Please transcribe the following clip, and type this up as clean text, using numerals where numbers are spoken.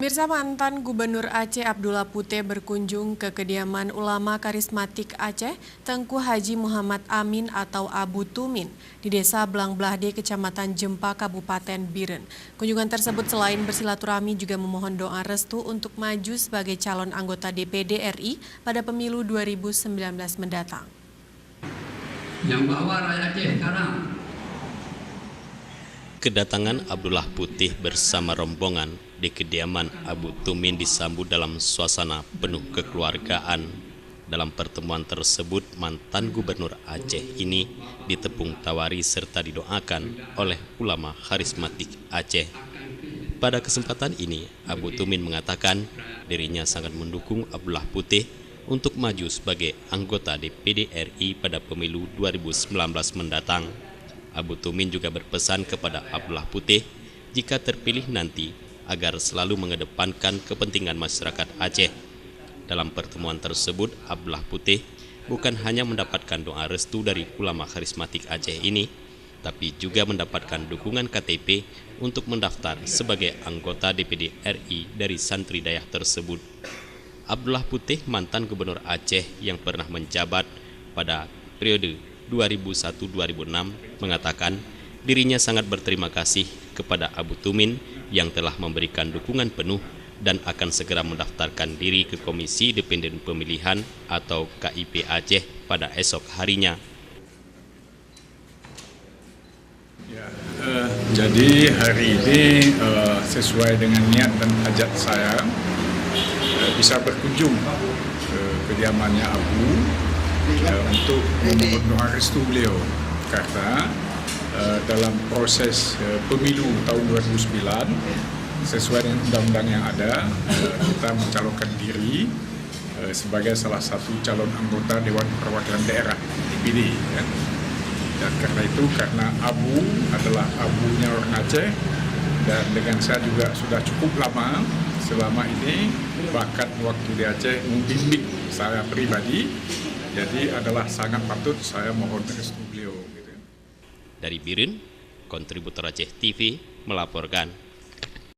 Mirsa, mantan Gubernur Aceh Abdullah Puteh berkunjung ke kediaman ulama karismatik Aceh, Tengku Haji Muhammad Amin atau Abu Tumin, di Desa Blangblahde, Kecamatan Jempa, Kabupaten Biren. Kunjungan tersebut selain bersilaturahmi juga memohon doa restu untuk maju sebagai calon anggota DPD RI pada pemilu 2019 mendatang. Yang bawa rakyat Aceh sekarang. Kedatangan Abdullah Puteh bersama rombongan di kediaman Abu Tumin disambut dalam suasana penuh kekeluargaan. Dalam pertemuan tersebut, mantan Gubernur Aceh ini ditepung tawari serta didoakan oleh ulama karismatik Aceh. Pada kesempatan ini, Abu Tumin mengatakan dirinya sangat mendukung Abdullah Puteh untuk maju sebagai anggota DPD RI pada pemilu 2019 mendatang. Abu Tumin juga berpesan kepada Abdullah Puteh jika terpilih nanti agar selalu mengedepankan kepentingan masyarakat Aceh. Dalam pertemuan tersebut, Abdullah Puteh bukan hanya mendapatkan doa restu dari ulama karismatik Aceh ini, tapi juga mendapatkan dukungan KTP untuk mendaftar sebagai anggota DPD RI dari santri dayah tersebut. Abdullah Puteh, mantan Gubernur Aceh yang pernah menjabat pada periode 2001-2006, mengatakan dirinya sangat berterima kasih kepada Abu Tumin yang telah memberikan dukungan penuh dan akan segera mendaftarkan diri ke Komisi Independen Pemilihan atau KIP Aceh pada esok harinya. Ya, jadi hari ini sesuai dengan niat dan hajat saya bisa berkunjung ke kediamannya Abu untuk memohon doa restu beliau, karena dalam proses pemilu tahun 2009 sesuai dengan undang-undang yang ada, kita mencalonkan diri sebagai salah satu calon anggota Dewan Perwakilan Daerah DPD, ya. Dan karena itu, karena Abu adalah abunya orang Aceh dan dengan saya juga sudah cukup lama selama ini, bahkan waktu di Aceh membimbing saya pribadi, jadi adalah sangat patut saya mohon restu beliau. Dari Biren, kontributor Aceh TV melaporkan.